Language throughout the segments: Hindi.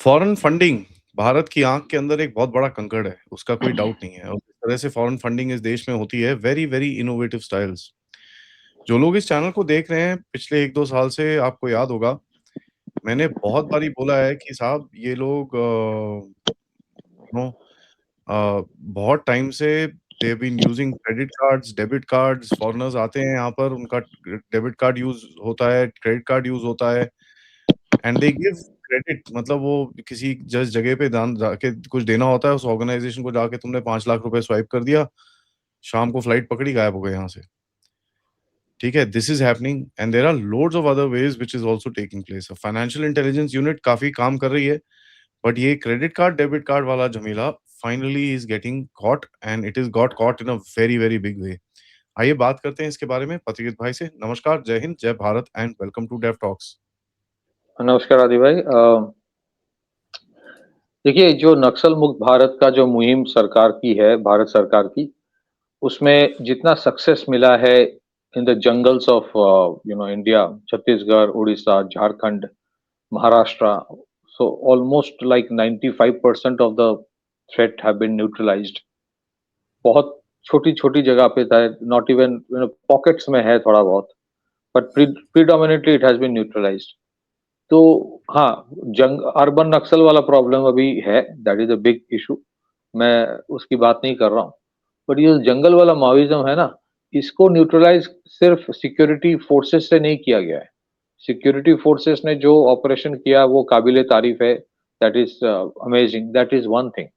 फॉरेन फंडिंग भारत की आंख के अंदर एक बहुत बड़ा कंकड़ है, उसका कोई डाउट नहीं है। और जिस तरह से फॉरेन फंडिंग इस देश में होती है, वेरी वेरी इनोवेटिव स्टाइल्स। जो लोग इस चैनल को देख रहे हैं पिछले 1-2 साल से, आपको याद होगा मैंने बहुत बारी बोला है कि साहब ये लोग नो बहुत टाइम से they been using credit cards, debit cards. Foreigners आते हैं यहाँ पर, उनका डेबिट कार्ड यूज होता है, क्रेडिट कार्ड यूज होता है, एंड दे गिव क्रेडिट। मतलब वो किसी जस जगह पे दान जाके कुछ देना होता है, उस ऑर्गेनाइजेशन को जाके तुमने 5 लाख रुपए स्वाइप कर दिया, शाम को फ्लाइट पकड़ी, गायब हो गए यहाँ से। ठीक है, this is happening and there are loads of other ways which is also taking place. Financial intelligence unit काफी काम कर रही है, बट ये क्रेडिट कार्ड डेबिट कार्ड वाला झमेला finally is getting caught, and it is got caught in a very very big way. आइए बात करते हैं इसके बारे में पत्रकृत भाई से। नमस्कार, जय हिंद, जय Bharat, and welcome to Dev talks. नमस्कार आदि भाई। देखिए, जो नक्सल मुक्त भारत का जो मुहिम सरकार की है, भारत सरकार की, उसमें जितना सक्सेस मिला है in the jungles of India, Chhattisgarh, Orissa, Jharkhand, Maharashtra, so almost like 95% of the threat have been neutralized। बहुत छोटी छोटी जगह पे था, नॉट इवन पॉकेट्स में है थोड़ा बहुत, but predominantly it has been neutralised. तो हाँ, जंग अर्बन नक्सल वाला प्रॉब्लम अभी है, that is a big issue. मैं उसकी बात नहीं कर रहा हूँ, बट ये जंगल वाला माओइज्म है ना, इसको न्यूट्रलाइज सिर्फ सिक्योरिटी फोर्सेस से नहीं किया गया है। सिक्योरिटी फोर्सेस ने जो ऑपरेशन किया वो काबिले तारीफ है, that is amazing, that is one thing.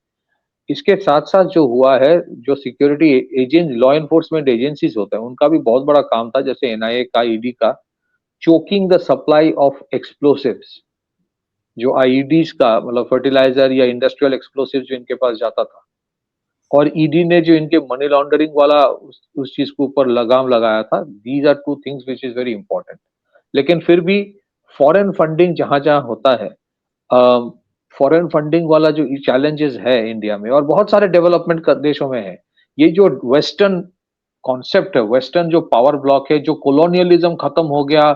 इसके साथ साथ जो हुआ है, जो security agent, law enforcement agencies होता है, उनका भी बहुत बड़ा काम था, जैसे एनआईए का, ईडी का, choking the supply of explosives. जो आईईडीज का मतलब फर्टिलाइजर या इंडस्ट्रियल एक्सप्लोसिव जो इनके पास जाता था, और ईडी ने जो इनके मनी लॉन्ड्रिंग वाला उस चीज के ऊपर लगाम लगाया था। These are two things which is very important. लेकिन फिर भी फॉरेन फंडिंग जहां जहां होता है, फॉरेन फंडिंग वाला जो चैलेंजेस है इंडिया में और बहुत सारे डेवलपमेंट देशों में है, ये जो वेस्टर्न कॉन्सेप्ट है, वेस्टर्न जो पावर ब्लॉक है, जो कॉलोनियलिज्म खत्म हो गया,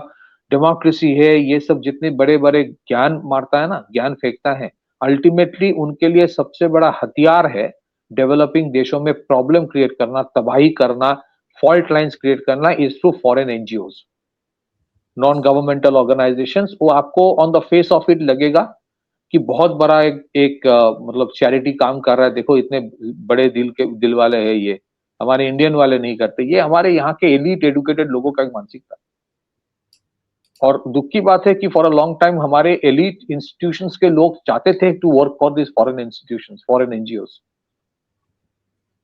डेमोक्रेसी है, ये सब जितने बड़े बड़े ज्ञान मारता है ना, ज्ञान फेंकता है, अल्टीमेटली उनके लिए सबसे बड़ा हथियार है डेवलपिंग देशों में प्रॉब्लम क्रिएट करना, तबाही करना, फॉल्ट लाइंस क्रिएट करना, is through foreign NGOs, non governmental organisations. वो आपको on the face of it लगेगा कि बहुत बड़ा एक मतलब चैरिटी काम कर रहा है, देखो इतने बड़े दिल वाले हैं ये, हमारे इंडियन वाले नहीं करते। ये हमारे यहाँ के एलीट एडुकेटेड लोगों का एक मानसिकता। और दुख की बात है कि फॉर अ लॉन्ग टाइम हमारे एलीट इंस्टीट्यूशंस के लोग चाहते थे to work for this foreign institutions, foreign NGOs.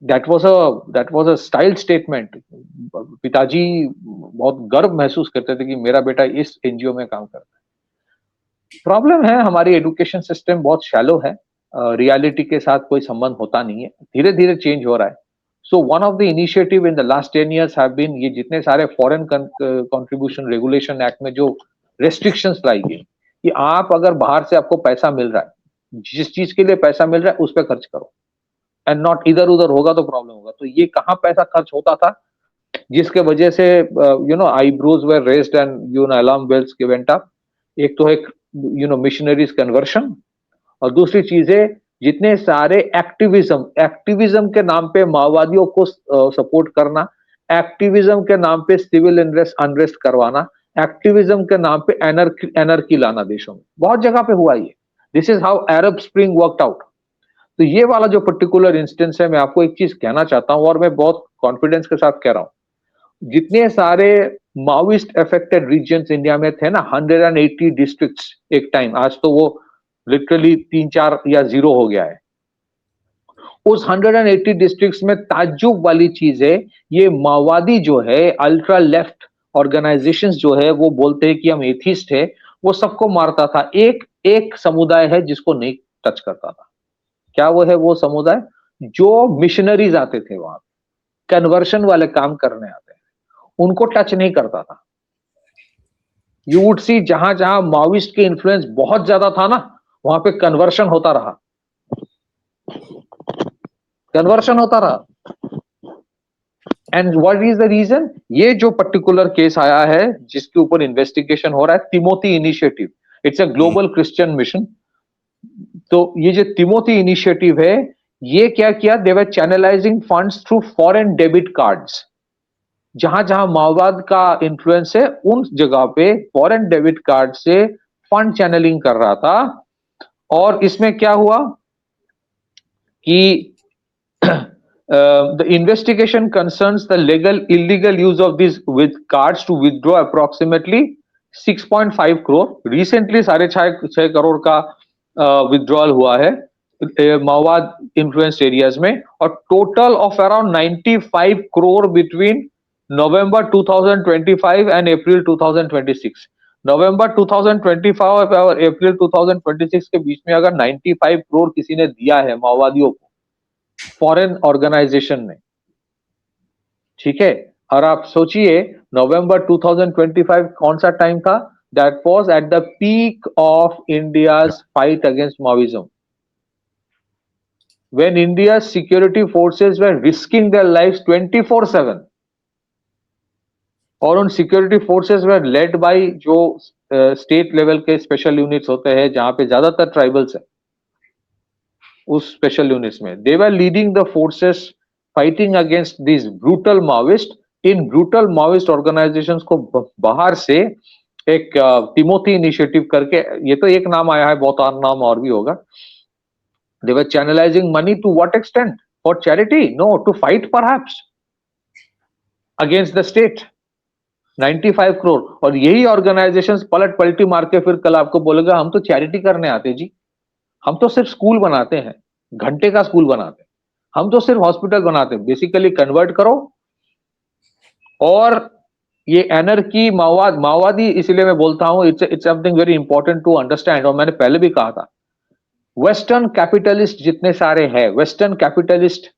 That was a style statement. पिताजी बहुत गर्व महसूस करते थे कि मेरा बेटा इस एनजीओ में काम करता है। प्रॉब्लम है, हमारी एजुकेशन सिस्टम बहुत शैलो है, रियलिटी के साथ कोई संबंध होता नहीं है, धीरे धीरे चेंज हो रहा है। So one of the initiative in the last 10 years have been, ये जितने सारे फॉरेन कंट्रीब्यूशन रेगुलेशन एक्ट में जो रेस्ट्रिक्शंस लाई गई, कि आप अगर बाहर से आपको पैसा मिल रहा है, जिस चीज के लिए पैसा मिल रहा है उस पर खर्च करो, एंड नॉट इधर उधर होगा तो प्रॉब्लम होगा। तो ये कहाँ पैसा खर्च होता था, जिसके वजह से eyebrows were raised and alarm bells went up. एक तो एक मिशनरीज कन्वर्शन, और दूसरी चीज है जितने सारे एक्टिविज्म के नाम पे माओवादियों को सपोर्ट करना, एक्टिविज्म के नाम पे सिविल अनरेस्ट करवाना, एक्टिविज्म के नाम पे एनर्की लाना देशों में, बहुत जगह पे हुआ ये। This is how Arab spring worked out. तो ये वाला जो पर्टिकुलर इंस्टेंस है, मैं आपको एक चीज कहना चाहता हूं, और मैं बहुत कॉन्फिडेंस के साथ कह रहा हूं, जितने सारे माओइस्ट अफेक्टेड रीजन्स इंडिया में थे ना, 180 डिस्ट्रिक्ट्स एक टाइम, आज तो वो लिटरली 3-4 या 0 हो गया है। उस 180 डिस्ट्रिक्ट्स में ताज्जुब वाली चीज है, ये माओवादी जो है, अल्ट्रा लेफ्ट ऑर्गेनाइजेशंस जो है, वो बोलते हैं कि हम एथिस्ट है, वो सबको मारता था। एक एक समुदाय है जिसको नहीं टच करता था। क्या वो है? वो समुदाय जो मिशनरीज आते थे वहां, कन्वर्शन वाले काम करने आते हैं, उनको टच नहीं करता था। यू वुड सी जहां जहां माओइस्ट के इन्फ्लुएंस बहुत ज्यादा था ना, वहां पे कन्वर्शन होता रहा, कन्वर्शन होता रहा। And what is the reason? ये जो पर्टिकुलर केस आया है जिसके ऊपर इन्वेस्टिगेशन हो रहा है, Timothy initiative, it's a global Christian mission. तो ये जो तिमोथी इनिशिएटिव है, ये क्या किया, they were channelizing funds through foreign debit cards. जहां जहां माओवाद का इन्फ्लुएंस है उन जगह पे फॉरेन डेबिट कार्ड से फंड चैनलिंग कर रहा था। और इसमें क्या हुआ कि the investigation concerns the illegal use of these with cards to withdraw approximately 6.5 crore। recently 6.5 crore का विड्रॉल हुआ है माओवाद इन्फ्लुएंस्ड एरियाज में, और total of around 95 crore between November 2025 and April 2026। नवंबर 2025 और अप्रैल 2026 के बीच में अगर 95 करोड़ किसी ने दिया है माओवादियों को फॉरेन ऑर्गेनाइजेशन ने, ठीक है, और आप सोचिए नवंबर 2025 कौन सा टाइम था, that was at the peak of India's fight against Maoism, when India's security forces were risking their lives 24/7, और उन security forces were led by जो स्टेट लेवल के स्पेशल यूनिट्स होते हैं जहां पे ज्यादातर ट्राइबल्स है, उस स्पेशल यूनिट्स में they were leading the forces fighting against this brutal Maoist. इन ब्रूटल माओइस्ट ऑर्गेनाइजेशंस को बाहर से एक तिमोथी इनिशिएटिव करके, ये तो एक नाम आया है, बहुत नाम और भी होगा। They were channelizing money to what extent? For charity? No, to fight perhaps against the state। 95 crore. और यही ऑर्गेनाइजेशंस पलटी मार के फिर कल आपको बोलेगा हम तो चैरिटी करने आते जी, हम तो सिर्फ स्कूल बनाते हैं, घंटे का स्कूल बनाते हैं, हम तो सिर्फ हॉस्पिटल बनाते हैं। बेसिकली कन्वर्ट करो। और ये एनर्की माओवादी, इसलिए मैं बोलता हूं it's something very important to understand. और मैंने पहले भी कहा था, वेस्टर्न कैपिटलिस्ट जितने सारे हैं, वेस्टर्न कैपिटलिस्ट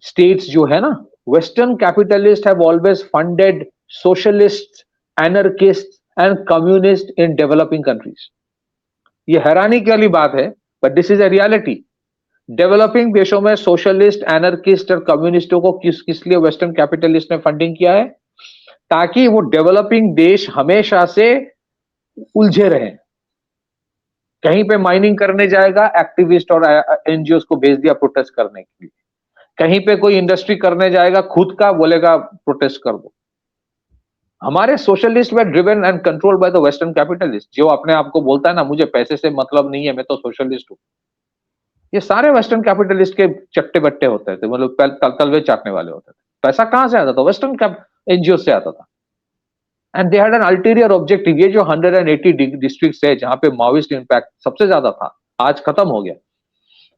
स्टेट्स जो है ना, western capitalist have always funded socialist, anarchist and communist in developing countries. ये हैरानी की वाली बात है, but this is a reality. Developing देशों में सोशलिस्ट, एनर्किस्ट और कम्युनिस्टों को किस लिए वेस्टर्न कैपिटलिस्ट ने फंडिंग किया है? ताकि वो डेवलपिंग देश हमेशा से उलझे रहें। कहीं पे माइनिंग करने जाएगा, एक्टिविस्ट और एनजीओ को भेज दिया प्रोटेस्ट करने के लिए। कहीं पे कोई इंडस्ट्री करने जाएगा, खुद का बोलेगा प्रोटेस्ट कर दो। हमारे socialist way driven and controlled by the western capitalist. जो अपने आप को बोलता है ना मुझे पैसे से मतलब नहीं है, मैं तो सोशलिस्ट हूं, ये सारे वेस्टर्न कैपिटलिस्ट के चट्टे बट्टे होते थे, मतलब तलवे चाटने वाले होते थे। पैसा कहां से आता था? वेस्टर्न एनजीओ से आता था। And they had an ulterior objective. ये जो 180 डिस्ट्रिक्ट्स है जहां पे माओइस्ट इंपैक्ट सबसे ज्यादा था, आज खत्म हो गया।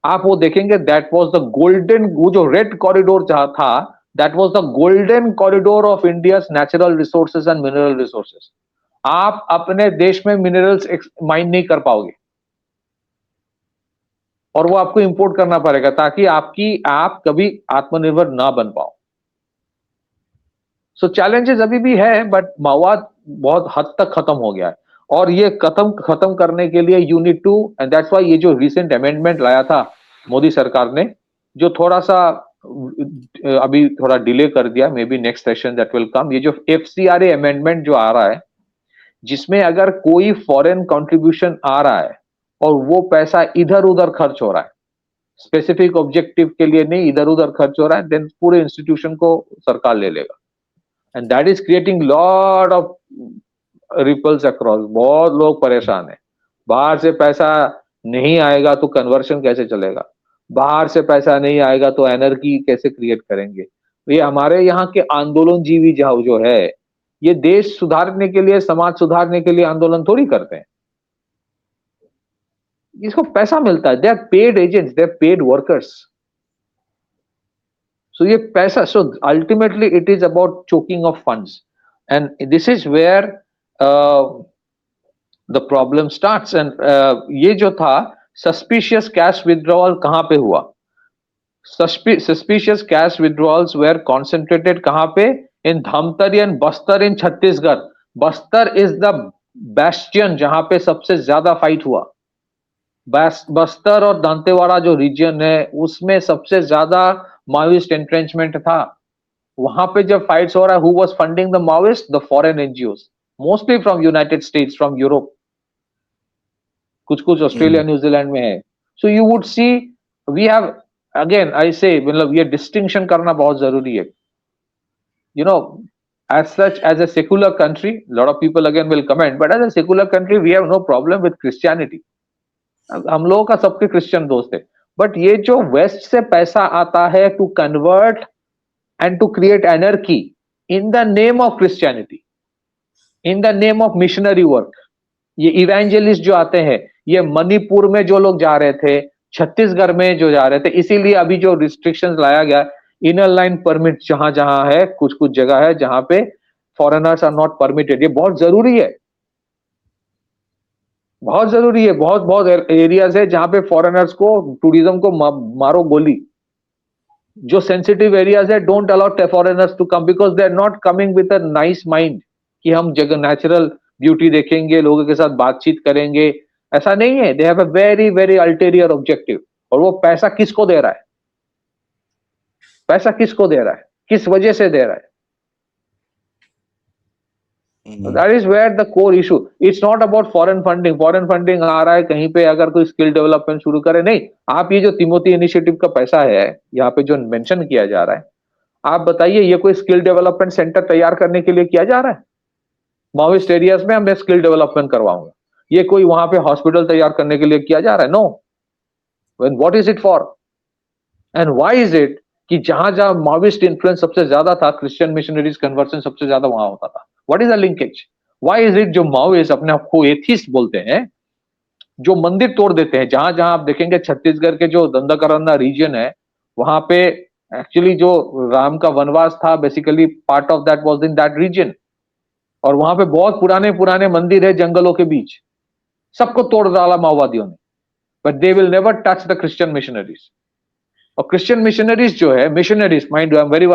आप वो देखेंगे, दैट वाज द गोल्डन, वो जो रेड कॉरिडोर जहां था, that was the golden corridor of India's natural resources and mineral resources. आप अपने देश में मिनरल्स माइन नहीं कर पाओगे, और वो आपको इंपोर्ट करना पड़ेगा ताकि आप कभी आत्मनिर्भर ना बन पाओ। सो चैलेंजेस अभी भी है, बट माओवाद बहुत हद तक खत्म हो गया है। और ये खत्म करने के लिए you need to, and that's why ये जो रिसेंट अमेंडमेंट लाया था मोदी सरकार ने, जो थोड़ा सा अभी थोड़ा डिले कर दिया, may be next session that will come. ये जो FCRA अमेंडमेंट जो आ रहा है, जिसमें अगर कोई फॉरेन कंट्रीब्यूशन आ रहा है और वो पैसा इधर उधर खर्च हो रहा है, स्पेसिफिक ऑब्जेक्टिव के लिए नहीं, इधर उधर खर्च हो रहा है, देन पूरे इंस्टीट्यूशन को सरकार ले लेगा। And that is creating lot of ripples across. बहुत लोग परेशान है। बाहर से पैसा नहीं आएगा तो कन्वर्शन कैसे चलेगा? बाहर से पैसा नहीं आएगा तो एनर्जी कैसे क्रिएट करेंगे? ये हमारे यहाँ के आंदोलन जीवी जो है, ये देश सुधारने के लिए, समाज सुधारने के लिए आंदोलन थोड़ी करते हैं। इसको पैसा मिलता है। They are paid agents, they are paid workers. So ये पैसा, so ultimately it is about choking of funds, and this is where the problem starts। and ये जो था suspicious cash withdrawal कहां पे हुआ? Suspicious cash withdrawals were concentrated कहां पे? In Dhamtari and Bastar in Chhattisgarh. Bastar is the bastion जहां पे सबसे ज्यादा फाइट हुआ। बस्तर और दंतेवाड़ा जो रीजन है उसमें सबसे ज्यादा माओइस्ट एंट्रेंचमेंट था। वहां पे जब फाइट्स हो रहा है, who was funding the Maoist? The foreign NGOs, mostly from United states, from Europe, कुछ ऑस्ट्रेलिया न्यूजीलैंड में है। So you would see we have, again I say, मतलब ये distinction करना बहुत जरूरी है. You know, as such, as a secular country, a lot of people again will comment, but as a secular country we have no problem with Christianity. हम लोगों का सबके क्रिश्चियन दोस्त है. बट ये जो वेस्ट से पैसा आता है to convert and to create anarchy in the name of Christianity, in the name of missionary work, ये इवेंजलिस्ट जो आते हैं, ये मणिपुर में जो लोग जा रहे थे, छत्तीसगढ़ में जो जा रहे थे, इसीलिए अभी जो रिस्ट्रिक्शंस लाया गया, इनर लाइन परमिट जहां जहां है, कुछ कुछ जगह है जहां पे फॉरेनर्स आर नॉट परमिटेड. ये बहुत जरूरी है, बहुत जरूरी है. बहुत बहुत एरियाज है जहां पे फॉरेनर्स को, टूरिज्म को मारो गोली. जो सेंसिटिव एरियाज है, don't allow foreigners to come, because they are not coming with a nice mind कि हम जगह नेचुरल ब्यूटी देखेंगे, लोगों के साथ बातचीत करेंगे. ऐसा नहीं है. They have a very very ulterior objective. और वो पैसा किसको दे रहा है? पैसा किसको दे रहा है? किस वजह से दे रहा है? That is where the core issue. It's not about foreign funding. Foreign funding आ रहा है कहीं पे, अगर कोई स्किल डेवलपमेंट शुरू करे, नहीं. आप ये जो तिमोथी इनिशिएटिव का पैसा है यहाँ पे जो मेंशन किया जा रहा है, आप बताइए ये कोई स्किल डेवलपमेंट सेंटर तैयार करने के लिए किया जा रहा है? माओइस्ट एरियाज में मैं स्किल डेवलपमेंट करवाऊंगा, ये कोई वहां पे हॉस्पिटल तैयार करने के लिए किया जा रहा है? No. What is it for and why is it कि जहां जहां माओइस्ट इन्फ्लुएंस सबसे ज्यादा था, क्रिश्चियन मिशनरीज कन्वर्सन सबसे ज्यादा वहां होता था. What is the linkage? Why is it जो माओइस्ट अपने आप को एथिस्ट बोलते हैं, जो मंदिर तोड़ देते हैं, जहां जहां आप देखेंगे छत्तीसगढ़ के जो दंडाकरन्ना रीजन है, वहां पे एक्चुअली जो राम का वनवास था, basically part of that was in that region. और वहां पे बहुत पुराने पुराने मंदिर है जंगलों के बीच, सबको तोड़ डाला माओवादियों ने. But they will never touch the Christian missionaries. और क्रिश्चियन मिशनरीज जो है, missionaries mind, I am very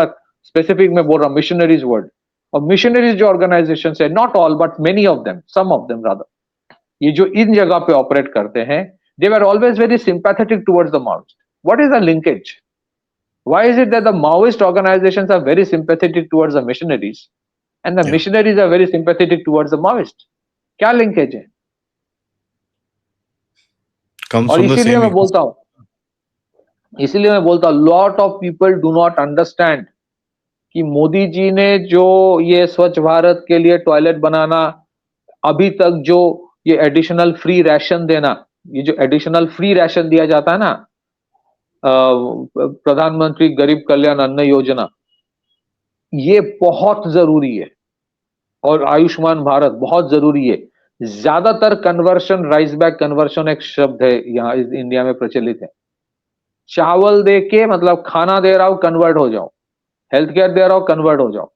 specific में बोल रहा हूं, मिशनरीज वर्ड. और मिशनरीज जो ऑर्गेनाइजेशन है, not all but many of them, some of them rather, ये जो इन जगह पे ऑपरेट करते हैं, they were always very sympathetic towards the Maoist. What is the linkage? Why is it that the Maoist organisations are very sympathetic towards the missionaries and the missionaries are very sympathetic towards the Maoist? क्या लिंकेज है? और इसीलिए मैं बोलता हूं, lot of people do not understand कि मोदी जी ने जो ये स्वच्छ भारत के लिए टॉयलेट बनाना, अभी तक जो ये एडिशनल फ्री राशन देना, ये जो एडिशनल फ्री राशन दिया जाता है ना, प्रधानमंत्री गरीब कल्याण अन्न योजना, ये बहुत जरूरी है. और आयुष्मान भारत बहुत जरूरी है. ज्यादातर कन्वर्शन, राइस बैग कन्वर्शन एक शब्द है यहाँ इंडिया में प्रचलित है. चावल दे के, मतलब खाना दे रहा हूं, कन्वर्ट हो जाओ. हेल्थ केयर दे रहा हूं, कन्वर्ट हो जाओ.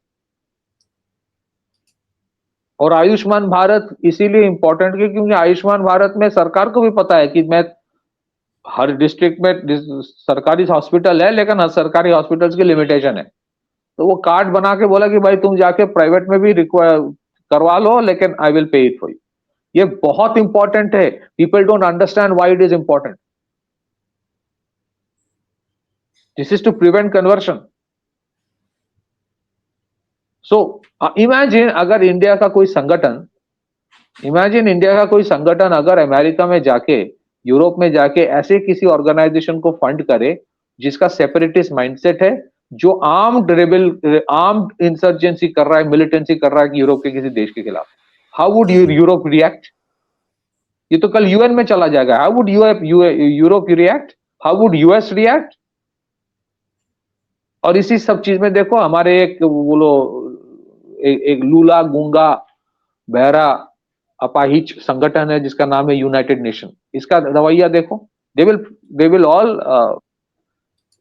और आयुष्मान भारत इसीलिए इंपॉर्टेंट है क्योंकि आयुष्मान भारत में सरकार को भी पता है कि मैं हर डिस्ट्रिक्ट में सरकारी हॉस्पिटल है, लेकिन हर सरकारी हॉस्पिटल्स की लिमिटेशन है. तो वो कार्ड बना के बोला कि भाई तुम जाके प्राइवेट में भी करवा लो, लेकिन I will pay it for you. ये बहुत इंपॉर्टेंट है. People don't understand why it is important. This is to prevent conversion. So imagine अगर इंडिया का कोई संगठन अगर अमेरिका में जाके, यूरोप में जाके ऐसे किसी ऑर्गेनाइजेशन को फंड करे जिसका सेपरेटिस्ट माइंडसेट है, जो आर्म्ड इंसर्जेंसी कर रहा है, मिलिटेंसी कर रहा है कि यूरोप के किसी देश के खिलाफ. How would Europe react? ये तो कल यूएन में चला जाएगा. How would Europe react? How would US react? और इसी सब चीज में देखो, हमारे एक बोलो एक लूला गूंगा बहरा अपाहिज संगठन है जिसका नाम है यूनाइटेड नेशन. इसका रवैया देखो. They will all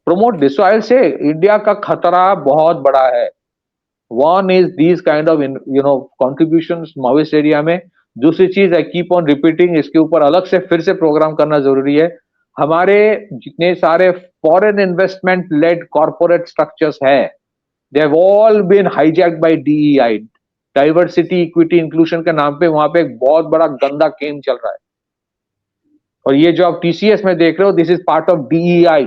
promote this. So I will say India का खतरा बहुत बड़ा है. One is these kind of contributions Maoist area में. दूसरी चीज, आई कीप ऑन रिपीटिंग, इसके ऊपर अलग से फिर से प्रोग्राम करना जरूरी है. हमारे जितने सारे foreign investment led corporate structures है, they have all been hijacked by DEI, diversity equity inclusion के नाम पे. वहां पे एक बहुत बड़ा गंदा गेम चल रहा है. और ये जो आप TCS में देख रहे हो, this is part of DEI.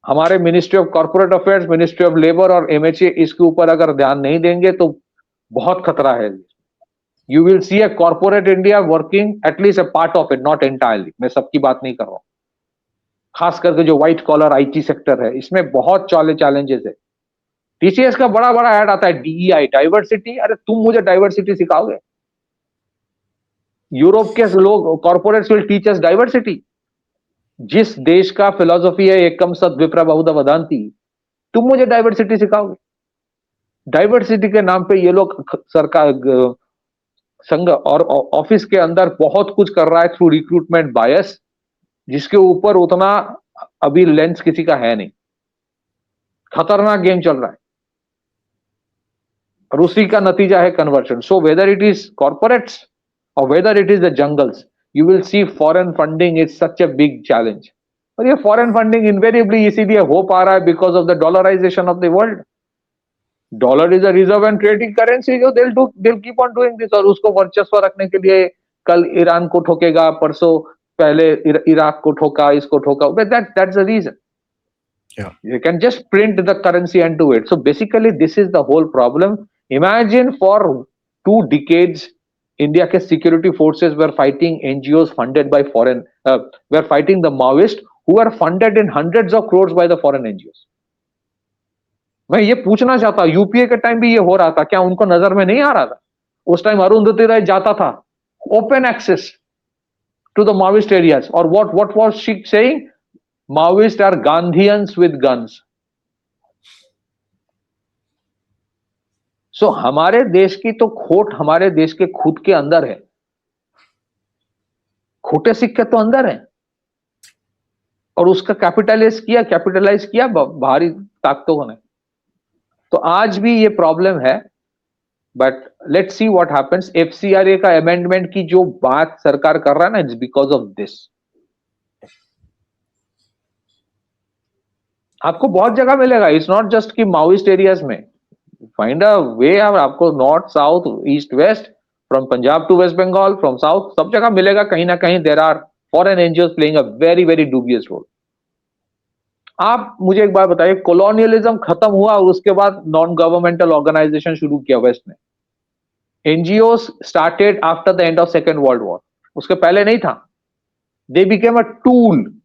हमारे ministry of corporate affairs, ministry of labour और MHA इसके ऊपर अगर ध्यान नहीं देंगे तो बहुत खतरा है. You will see a corporate India working at least a part of it, not entirely. मैं सबकी बात नहीं कर रहा हूं. खास करके जो व्हाइट कॉलर आईटी सेक्टर है, इसमें बहुत चैलेंजेस है. टीसीएस का बड़ा बड़ा ऐड आता है, डीईआई, डाइवर्सिटी. अरे तुम मुझे डाइवर्सिटी सिखाओगे? यूरोप के लोग, corporates will teach us diversity. जिस देश का फिलॉसफी है एकम सद विप्र बहुधा वदांति, तुम मुझे डाइवर्सिटी सिखाओगे? डाइवर्सिटी के नाम पे ये लोग सरकार, संघ और ऑफिस के अंदर बहुत कुछ कर रहा है थ्रू रिक्रूटमेंट बायस, जिसके ऊपर उतना अभी लेंस किसी का है नहीं. खतरनाक गेम चल रहा है और उसी का नतीजा है conversion. So whether it is corporates और whether it is the jungles, you will see foreign funding is such a big challenge. और ये फॉरेन फंडिंग इनवेरिएबली इसीलिए हो पा रहा है because of the dollarisation of the world. Dollar is a reserve and trading currency, जो they'll keep on doing this. और उसको वर्चस्व रखने के लिए कल ईरान को ठोकेगा, परसों पहले इराक को ठोका, इसको ठोका. That's the reason. Yeah. You can just print the currency and do it. So basically this is the whole problem. Imagine for 2 decades India के security forces were fighting NGOs funded by foreign, were fighting the Maoists who were funded in hundreds of crores by the foreign NGOs. मैं ये पूछना चाहता, यूपीए के टाइम भी ये हो रहा था क्या? उनको नजर में नहीं आ रहा था? उस टाइम अरुंधति राय जाता था, open access to the Maoist areas. और what was she saying? Maoist are Gandhians with guns. So हमारे देश की तो खोट हमारे देश के खुद के अंदर है. खोटे सिक्के तो अंदर है और उसका कैपिटलाइज किया बाहरी ताकतों ने. तो आज भी ये प्रॉब्लम है. But let's see what happens. FCRA का अमेंडमेंट की जो बात सरकार कर रहा है ना, इट्स बिकॉज ऑफ दिस. आपको बहुत जगह मिलेगा, इट्स नॉट जस्ट कि माओइस्ट एरियाज में. Find a way. आपको north, south, east, west, from Punjab to West Bengal, from south, सब जगह मिलेगा कहीं ना कहीं. There are foreign NGOs playing a very very dubious role. आप मुझे एक बात बताइए, कॉलोनियलिज्म खत्म हुआ और उसके बाद नॉन गवर्नमेंटल ऑर्गेनाइजेशन शुरू किया वेस्ट ने. NGO started after the end of Second World War, उसके पहले नहीं था. They became a tool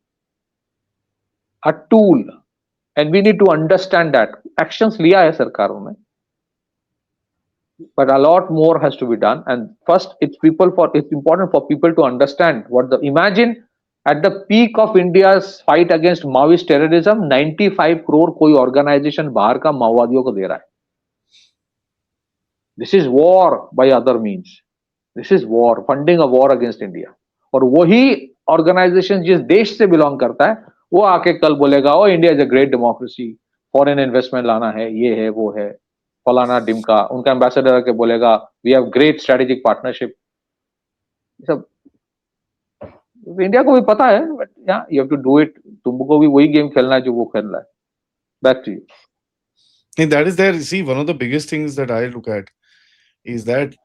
and we need to understand that. Actions लिया है सरकारों ने, but a lot more has to be done. And first it's important for people to understand what the imagine at the peak of India's fight against Maoist terrorism, 95 crore कोई organization बाहर का माओवादियों को दे रहा है. This is war by other means. This is war, funding a war against India. और वही organization जिस देश से belong करता है वो आके कल बोलेगा oh India is a great democracy, foreign investment लाना है, ये है वो है, फलाना डिमका. उनका एम्बेसडर के बोलेगा we have great strategic partnership. सब इंडिया को भी पता है, but yeah you have to do it. तुमको भी वही गेम खेलना है जो वो खेल रहा है. Back to you. That is there. See, one of the biggest things that I look at is that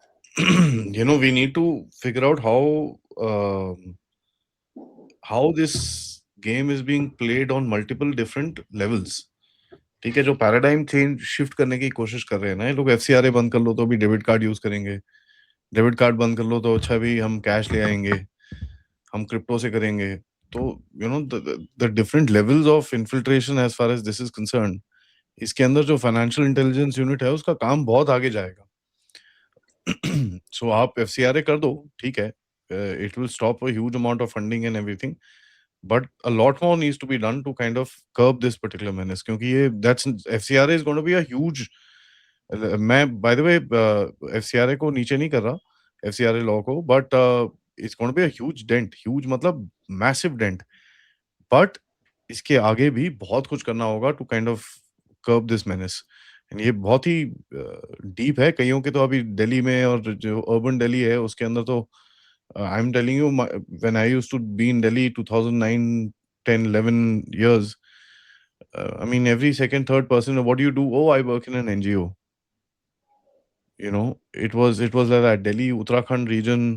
we need to figure out how this game is being played on multiple different levels. ठीक है, जो पैराडाइम चेंज शिफ्ट करने की कोशिश कर रहे हैं ना ये लोग. एफसीआरए बंद कर लो तो भी डेबिट कार्ड यूज करेंगे, डेबिट कार्ड बंद कर लो तो अच्छा भी हम कैश ले आएंगे, हम क्रिप्टो से करेंगे. तो the different levels of infiltration as far as this is concern, इसके अंदर जो फाइनेंशियल इंटेलिजेंस यूनिट है उसका काम बहुत आगे जाएगा. सो आप एफसीआरए कर दो, ठीक है, it will stop a huge amount of funding and everything, but a lot more needs to be done to kind of curb this particular menace, क्योंकि ये that's FCRA is going to be a huge. मैं by the way FCRA को नीचे नहीं कर रहा, FCRA law को, but it's going to be a huge dent. huge मतलब massive dent. but इसके आगे भी बहुत कुछ करना होगा to kind of curb this menace. and ये बहुत ही डीप है. कईयों के तो अभी दिल्ली में और जो अर्बन दिल्ली है उसके अंदर तो I'm telling you, when I used to be in Delhi 2009, 10, 11 years, I mean, every second, third person, what do you do? Oh, I work in an NGO. It was like that. Delhi, Uttarakhand region,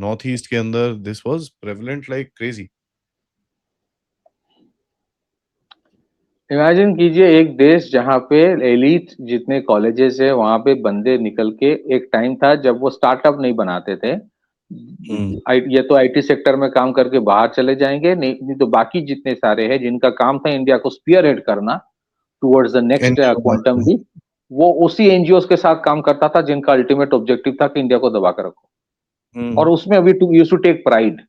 Northeast के अंदर, this was prevalent like crazy. Imagine कीजिए एक देश जहाँ पे एलिट जितने कॉलेजेस है वहां पे बंदे निकल के, एक टाइम था जब वो स्टार्टअप नहीं बनाते थे, हम्म। ये तो आईटी सेक्टर में काम करके बाहर चले जाएंगे, नहीं नहीं तो बाकी जितने सारे हैं जिनका काम था इंडिया को स्पीयर हेड करना towards the next NGO quantum बनाते लीप, वो उसी एनजीओ के साथ काम करता था जिनका अल्टीमेट ऑब्जेक्टिव था कि इंडिया को दबा कर रखो। हैं। और उसमें we to use to take pride.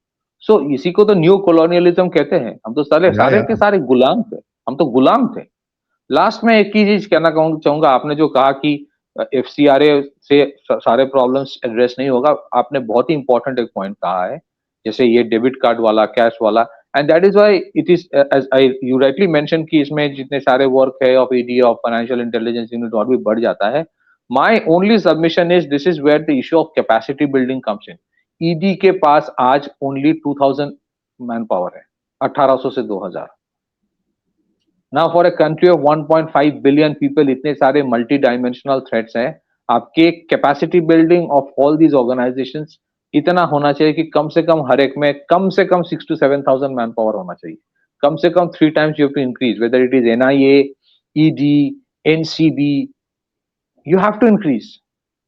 So इसी को तो न्यू कॉलोनियलिज्म कहते हैं। हम तो सारे या सारे या के सारे गुलाम थे, हम तो गुलाम थे। लास्ट में एक ही चीज कहना चाहूंगा, आपने जो कहा कि एफसीआरए से सारे प्रॉब्लम्स एड्रेस नहीं होगा, आपने बहुत ही इंपॉर्टेंट एक पॉइंट कहा है, जैसे ये डेबिट कार्ड वाला, कैश वाला। And that is why it is as I you rightly mention कि इसमें जितने सारे वर्क है of ED of financial intelligence unit और भी बढ़ जाता है। My only submission is this is where the issue of capacity building comes in. ED के पास आज ओनली 2000 मैन पावर है, 1800 से 2000। Now for a country of 1.5 billion people, इतने सारे मल्टी डायमेंशनल थ्रेट्स हैं, आपके capacity building of all these organisations इतना होना चाहिए कि कम से कम हर एक में कम से कम 6 to 7,000 मैन पावर होना चाहिए। कम से कम 3 times you have to increase, whether it is NIA, ED, NCB, you have to increase.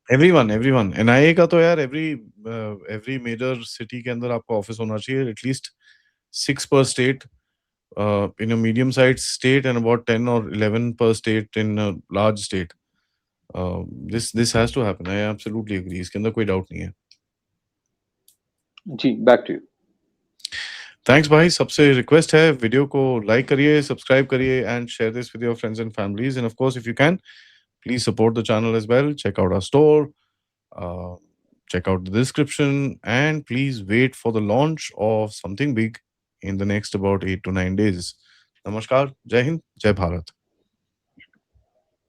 Everyone everyone NIA का तो यार एवरी मेजर सिटी के अंदर आपका ऑफिस होना चाहिए, at least 6 per state, in a medium sized state, and about 10 or 11 per state in a large state. This has to happen. I absolutely agree. इसके अंदर कोई डाउट नहीं है। जी, बैक टू यू। थैंक्स भाई। सबसे रिक्वेस्ट है, वीडियो को लाइक करिए, सब्सक्राइब करिए and share this with your friends and families, end of course if you can please support the channel as well. Check out our store, uh, check out the description, and please wait for the launch of something big in the next about 8 to 9 days. Namaskar, Jai Hind, Jai Bharat.